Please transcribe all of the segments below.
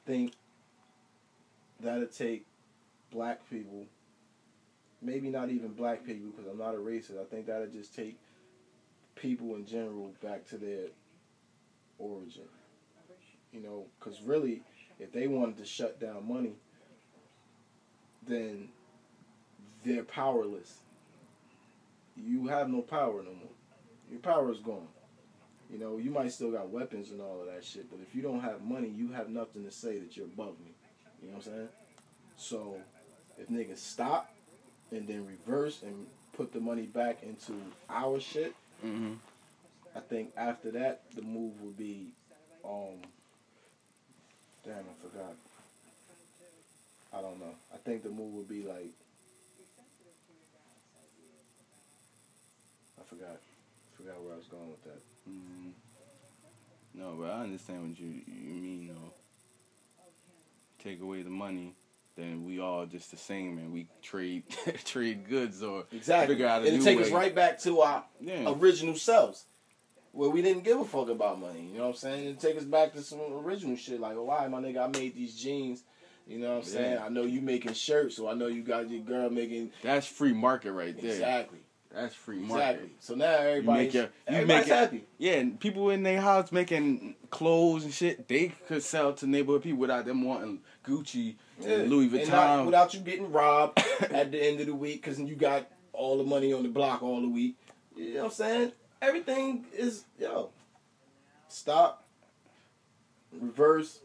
think that'll take black people, maybe not even black people because I'm not a racist. I think that'll just take people in general back to their origin. You know, because really, if they wanted to shut down money, then they're powerless. You have no power no more. Your power is gone. You know, you might still got weapons and all of that shit, but if you don't have money, you have nothing to say that you're above me. You know what I'm saying? So, if niggas stop and then reverse and put the money back into our shit, I think after that, the move would be, damn, I forgot. I don't know. I think the move would be like, I forgot where I was going with that. No, but I understand what you mean, though. Take away the money, then we all just the same, and we trade goods or exactly. Figure out a new It'll take way. us right back to our original selves, where we didn't give a fuck about money. You know what I'm saying? It'll take us back to some original shit, like, oh, why, my nigga, I made these jeans. You know what I'm saying? I know you making shirts, so I know you got your girl making... That's free market right there. Exactly. That's free market. Exactly. So now everybody's happy. Yeah, and people in their house making clothes and shit, they could sell to neighborhood people without them wanting Gucci and Louis Vuitton. And without you getting robbed at the end of the week because you got all the money on the block all the week. You know what I'm saying? Everything is, stop, reverse,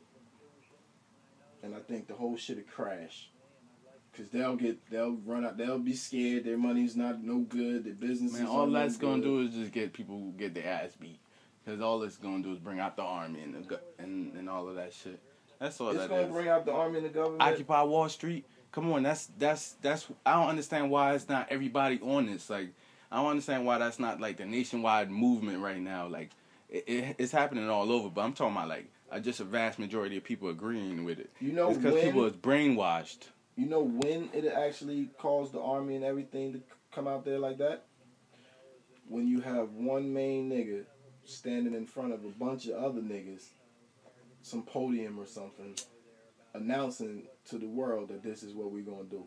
and I think the whole shit will crash. Cause they'll run out, they'll be scared, their money's not no good, their business is all that's gonna do is just get people who get their ass beat. Cause all it's gonna do is bring out the army and all of that shit. That's all it's gonna bring out the army and the government. Occupy Wall Street. Come on, that's I don't understand why it's not everybody on this. Like, I don't understand why that's not like the nationwide movement right now. Like, it's happening all over, but I'm talking about like just a vast majority of people agreeing with it. You know, it's because people is brainwashed. You know when it actually caused the army and everything to come out there like that? When you have one main nigga standing in front of a bunch of other niggas, some podium or something, announcing to the world that this is what we're going to do.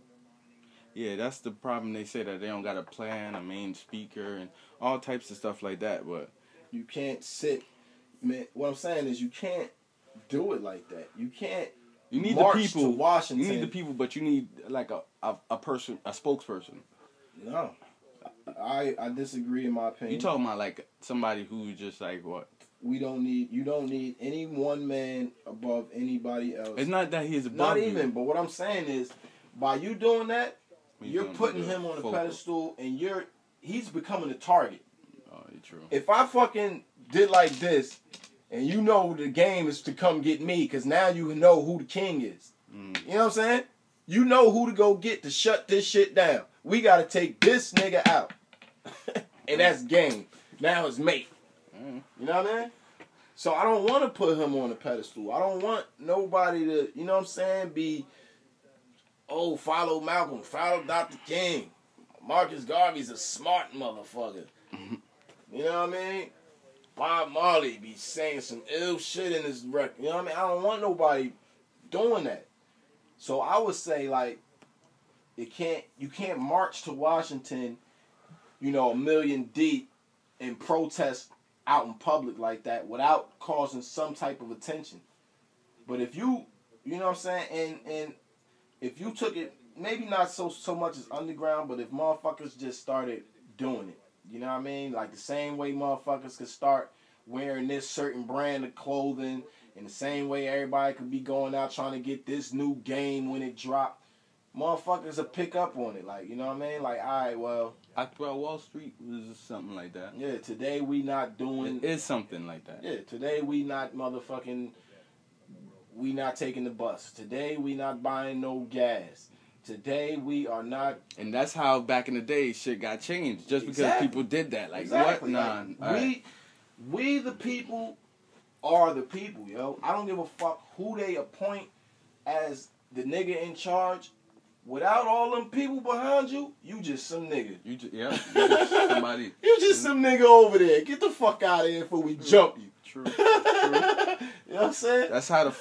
Yeah, that's the problem. They say that they don't got a plan, a main speaker, and all types of stuff like that, but... You can't sit... Man, what I'm saying is you can't do it like that. You can't... You need march the people. To Washington. You need the people, but you need like a person, a spokesperson. No, I disagree in my opinion. You talking about like somebody who's just like what? You don't need any one man above anybody else. It's not that he's above you. Not even, but what I'm saying is, by you doing that, you're putting him on a pedestal, and he's becoming a target. Oh, true. If I fucking did like this. And you know the game is to come get me because now you know who the king is. You know what I'm saying? You know who to go get to shut this shit down. We got to take this nigga out. And that's game. Now it's mate. You know what I mean? So I don't want to put him on a pedestal. I don't want nobody to, you know what I'm saying, follow Malcolm, follow Dr. King. Marcus Garvey's a smart motherfucker. You know what I mean? Bob Marley be saying some ill shit in his record. You know what I mean? I don't want nobody doing that. So I would say, like, you can't march to Washington, a million deep and protest out in public like that without causing some type of attention. But if you know what I'm saying, and if you took it, maybe not so much as underground, but if motherfuckers just started doing it. You know what I mean? Like the same way motherfuckers could start wearing this certain brand of clothing, in the same way everybody could be going out trying to get this new game when it dropped. Motherfuckers will pick up on it. Like, you know what I mean? Like, all right, well... Occupy Wall Street was something like that. Yeah, today we not doing... It is something like that. Yeah, today we not motherfucking... We not taking the bus. Today we not buying no gas. Today we are not, and that's how back in the day shit got changed. Just because people did that, like exactly. What? Nah, we the people are the people, yo. I don't give a fuck who they appoint as the nigga in charge. Without all them people behind you, you just some nigga. You just somebody. You just some nigga over there. Get the fuck out of here before we jump you. True. You know You know what I'm saying? That's how the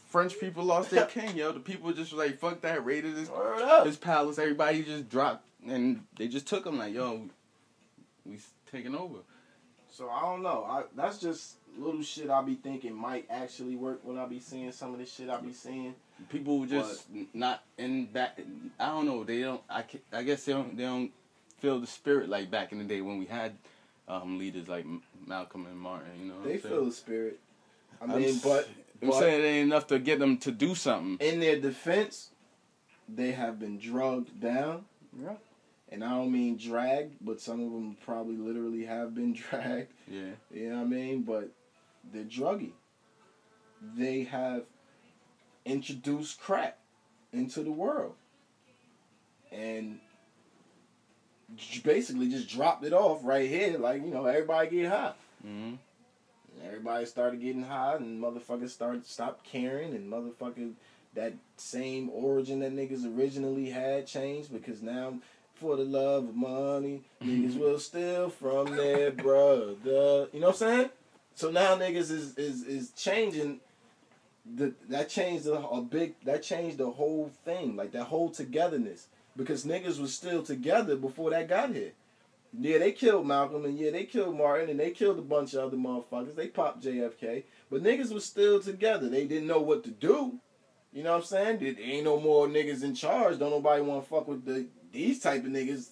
French people lost their king, yo. The people just was like, fuck that, raided Word up. his palace. Everybody just dropped, and they just took him like, yo, we taking over. So I don't know. That's just little shit I be thinking might actually work when I be seeing some of this shit I be seeing. People just not in that. I don't know. They don't. I guess they don't feel the spirit like back in the day when we had leaders like Malcolm and Martin. You know, They feel the spirit. I mean, I'm saying it ain't enough to get them to do something. In their defense, they have been drugged down. Yeah. And I don't mean dragged, but some of them probably literally have been dragged. Yeah. You know what I mean? But they're druggy. They have introduced crack into the world. And basically just dropped it off right here. Like, you know, everybody get high. Mm-hmm. Everybody started getting high and motherfuckers stopped caring and motherfucking that same origin that niggas originally had changed because now for the love of money, niggas will steal from their brother. You know what I'm saying? So now niggas is changing. That changed the whole thing, like that whole togetherness, because niggas was still together before that got here. Yeah, they killed Malcolm, and yeah, they killed Martin, and they killed a bunch of other motherfuckers. They popped JFK, but niggas was still together. They didn't know what to do. You know what I'm saying? There ain't no more niggas in charge. Don't nobody want to fuck with these type of niggas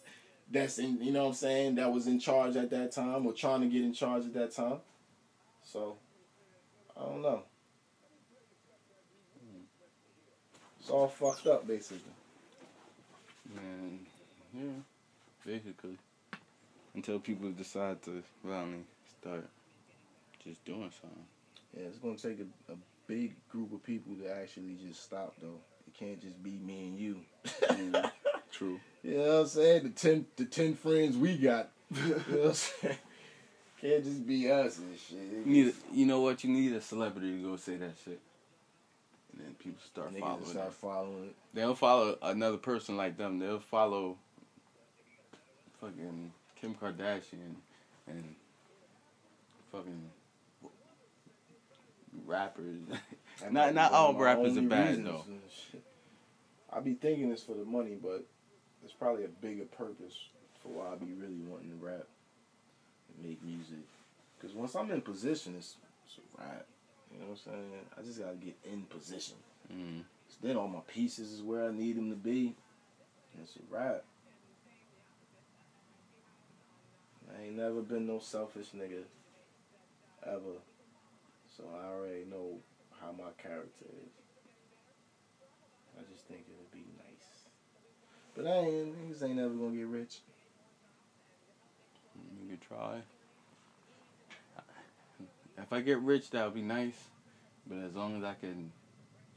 that's in, you know what I'm saying, that was in charge at that time or trying to get in charge at that time. So, I don't know. It's all fucked up, basically. Man, yeah, basically. Until people decide to finally start just doing something. Yeah, it's going to take a big group of people to actually just stop, though. It can't just be me and you. True. You know what I'm saying? The 10 friends we got. You know what I'm saying? Can't just be us and shit. You know what? You need a celebrity to go say that shit. And then people start following it. They don't follow another person like them. They'll follow fucking Kim Kardashian and fucking rappers. not all rappers are bad though. I be thinking it's for the money, but there's probably a bigger purpose for why I be really wanting to rap and make music. Because once I'm in position, it's a rap. You know what I'm saying? I just gotta get in position. Mm. So then all my pieces is where I need them to be. And it's a rap. I ain't never been no selfish nigga. Ever. So I already know how my character is. I just think it'll be nice. But niggas ain't never gonna get rich. You could try. If I get rich, that would be nice. But as long as I can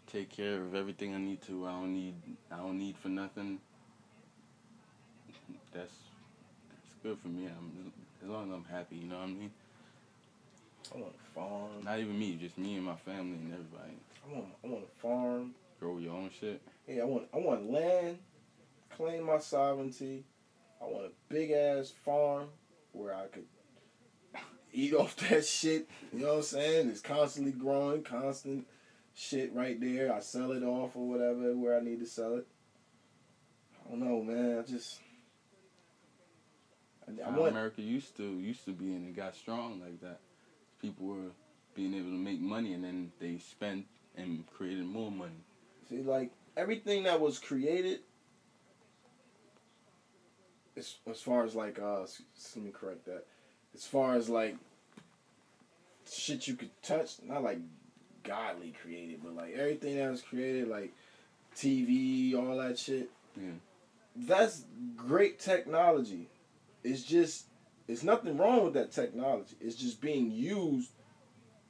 take care of everything I need to, I don't need for nothing. That's good for me. As long as I'm happy, you know what I mean? I want a farm. Not even me, just me and my family and everybody. I want a farm. Grow your own shit. Yeah, I want land, claim my sovereignty. I want a big ass farm where I could eat off that shit. You know what I'm saying? It's constantly growing, constant shit right there. I sell it off or whatever where I need to sell it. I don't know, man. I want America used to be, and it got strong like that. People were being able to make money, and then they spent and created more money. See, like everything that was created, as far as like let me correct that. As far as like shit you could touch, not like godly created, but like everything that was created, like TV, all that shit. Yeah. That's great technology. It's nothing wrong with that technology. It's just being used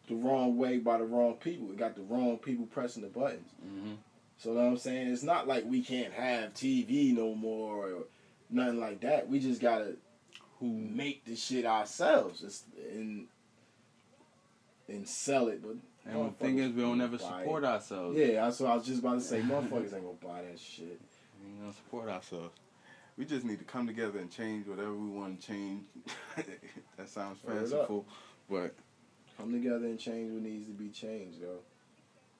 the wrong way by the wrong people. It got the wrong people pressing the buttons. Mm-hmm. So you know what I'm saying? It's not like we can't have TV no more or nothing like that. We just gotta make the shit ourselves and sell it. But and the thing is, we don't ever support ourselves. Yeah, that's what I was just about to say. Motherfuckers ain't gonna buy that shit. We ain't gonna support ourselves. We just need to come together and change whatever we want to change. That sounds fanciful, but Come together and change what needs to be changed, yo.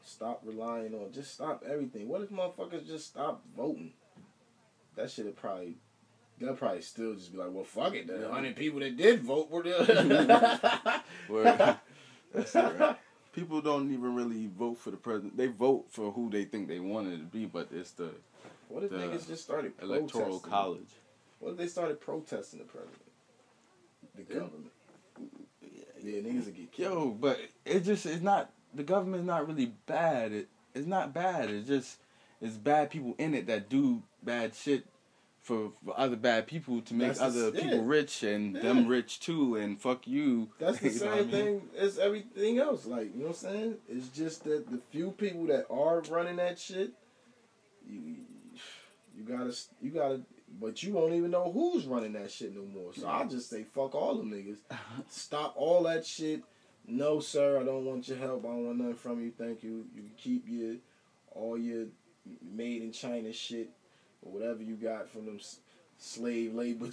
Stop relying on, just stop everything. What if motherfuckers just stop voting? That shit'll probably, they'll probably still just be like, well, fuck it. The 100 people that did vote were there. That's it, right? People don't even really vote for the president. They vote for who they think they wanted to be, but it's the What if niggas just started electoral protesting? college. What if they started protesting the president? The government. Yeah, niggas would get killed. Yo, but it's not, the government's not really bad. It's not bad. It's bad people in it that do bad shit for other bad people to make other people rich and them rich too, and fuck you. That's the You know what I same mean? thing as everything else. Like, you know what I'm saying? It's just that the few people that are running that shit, you gotta, but you won't even know who's running that shit no more. So I'll just say fuck all them niggas. Stop all that shit. No, sir, I don't want your help. I don't want nothing from you. Thank you. You can keep all your made in China shit or whatever you got from them slave labor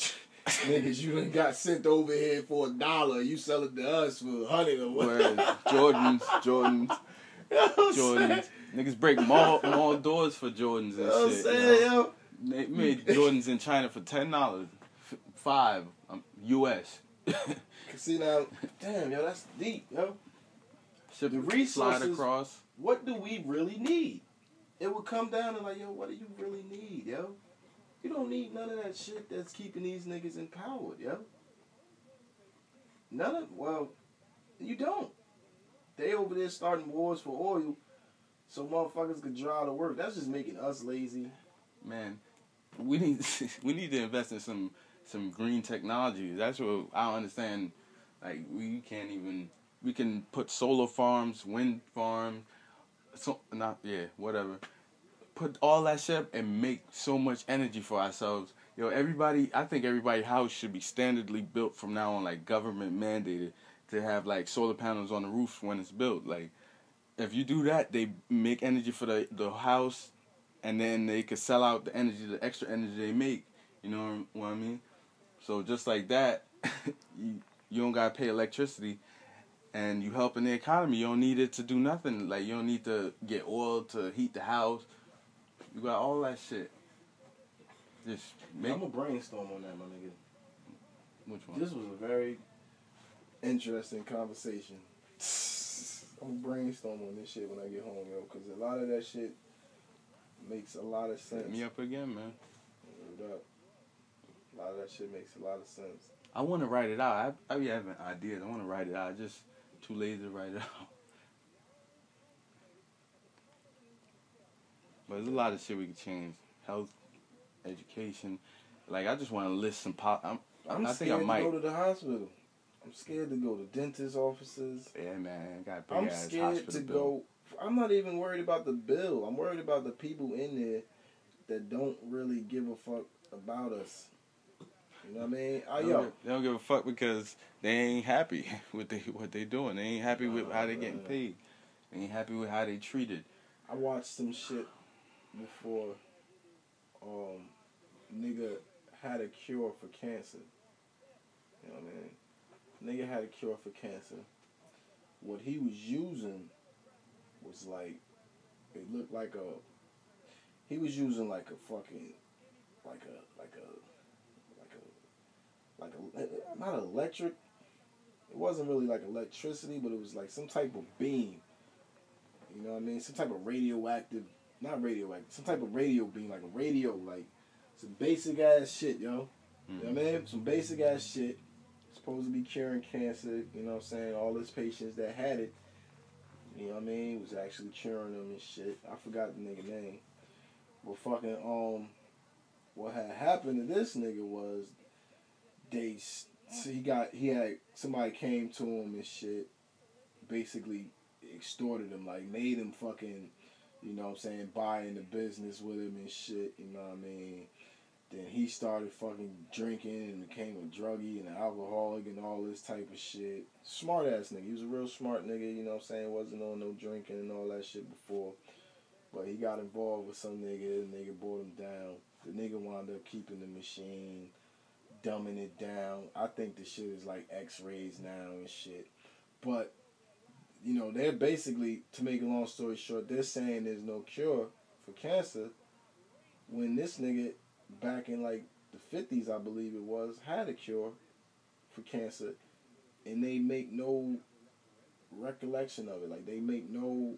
niggas you done got sent over here for $1. You sell it to us for $100 or whatever. Jordans. Niggas break mall doors for Jordans and You know what I'm shit. saying, yo? They made Jordans in China for $10, $5 US. See now, damn, yo, that's deep, yo. Ship The resources, slide across. what do we really need? It would come down to like, yo, what do you really need, yo? You don't need none of that shit that's keeping these niggas empowered, yo. You don't. They over there starting wars for oil so motherfuckers could draw to work. That's just making us lazy. Man, we need to invest in some green technology. That's what I don't understand. Like we can put solar farms, wind farms, whatever. Put all that shit up and make so much energy for ourselves. Yo, I think everybody's house should be standardly built from now on, like government mandated to have like solar panels on the roof when it's built. Like if you do that, they make energy for the house, and then they could sell out the extra energy they make. You know what I mean? So just like that, you don't gotta pay electricity, and you helping the economy. You don't need it to do nothing. Like you don't need to get oil to heat the house. You got all that shit. Just make. I'm gonna brainstorm on that, my nigga. Which one? This was a very interesting conversation. I'm gonna brainstorm on this shit when I get home, yo, because a lot of that shit makes a lot of sense. Hit me up again, man. Word up. A lot of that shit makes a lot of sense. I want to write it out. I be having ideas. I want to write it out. Just too lazy to write it out. But there's a lot of shit we could change. Health, education. Like, I just want to list some I'm scared to go to the hospital. I'm scared to go to dentist offices. Yeah, man. Got a I'm big ass scared hospital to bill. go. I'm not even worried about the bill. I'm worried about the people in there that don't really give a fuck about us. You know what I mean? They don't give a fuck because they ain't happy with what they doing. They ain't happy with how they getting paid. They ain't happy with how they treated. I watched some shit before. Nigga had a cure for cancer. You know what I mean? Nigga had a cure for cancer. What he was using was like, it looked like he was using like a fucking, like a not electric. It wasn't really like electricity, but it was like some type of beam. You know what I mean? Some type of not radioactive, some type of radio beam, like a radio, like some basic ass shit, yo. You know what I mean? Some basic ass shit. Supposed to be curing cancer, you know what I'm saying? All his patients that had it, you know what I mean, was actually curing them and shit. I forgot the nigga name. But fucking, what had happened to this nigga was he had somebody came to him and shit, basically extorted him, like made him fucking, you know what I'm saying, buy into business with him and shit, you know what I mean? Then he started fucking drinking and became a druggie and an alcoholic and all this type of shit. Smart ass nigga. He was a real smart nigga, you know what I'm saying? Wasn't on no drinking and all that shit before. But he got involved with some nigga. The nigga brought him down. The nigga wound up keeping the machine, dumbing it down. I think the shit is like X-rays now and shit. But you know, they're basically, to make a long story short, they're saying there's no cure for cancer when this nigga back in like the 50s, I believe it was, had a cure for cancer, and they make no recollection of it. Like, they make no,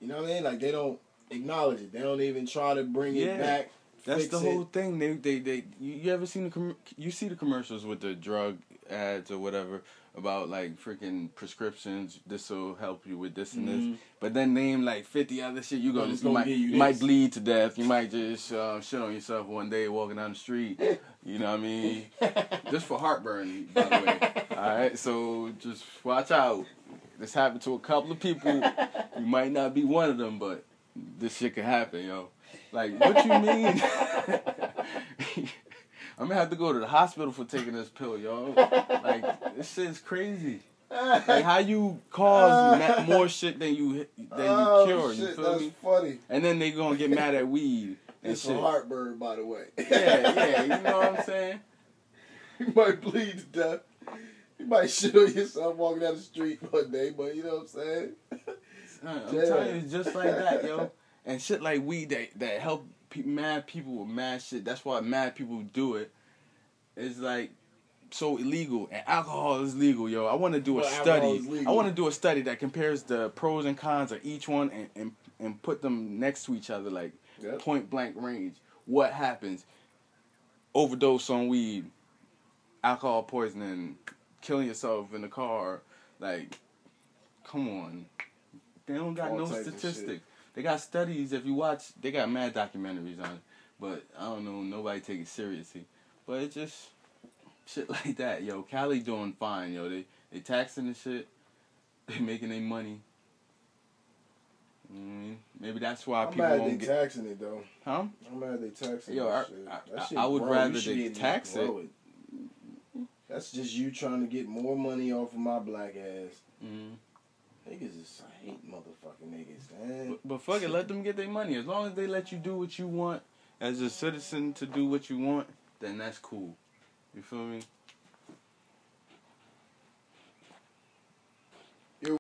you know what I mean? Like, they don't acknowledge it. They don't even try to bring it back. That's the whole thing. They you ever seen you see the commercials with the drug ads or whatever about like freaking prescriptions. This will help you with this and this. But then name like 50 other shit. You might bleed to death. You might just shit on yourself one day walking down the street. You know what I mean? Just for heartburn, by the way. All right, so just watch out. This happened to a couple of people. You might not be one of them, but this shit could happen, yo. Like, what you mean? I'm gonna have to go to the hospital for taking this pill, yo. Like, this shit's crazy. Like, how you cause more shit than you cure? Shit, you feel that's me? funny. And then they gonna get mad at weed and It's shit. for heartburn, by the way. Yeah, you know what I'm saying? You might bleed to death. You might shit on yourself walking down the street one day, but you know what I'm saying? I'm telling you, it's just like that, yo. And shit like weed that help mad people with mad shit. That's why mad people do it. It's like so illegal, and alcohol is legal, yo. I want to do a study. I want to do a study that compares the pros and cons of each one and put them next to each other, like point blank range. What happens? Overdose on weed, alcohol poisoning, killing yourself in the car. Like, come on. They don't got no statistics. They got studies. If you watch, they got mad documentaries on it. But I don't know, nobody take it seriously. But it's just shit like that, yo. Cali doing fine, yo. They taxing the shit. They making their money. Maybe that's why people won't get... I'm mad they taxing it, though. Huh? I'm mad they taxing it. I would rather they tax it. That's just you trying to get more money off of my black ass. Niggas is, I hate motherfucking niggas, man. But fuck it, let them get their money. As long as they let you do what you want as a citizen to do what you want, then that's cool. You feel me?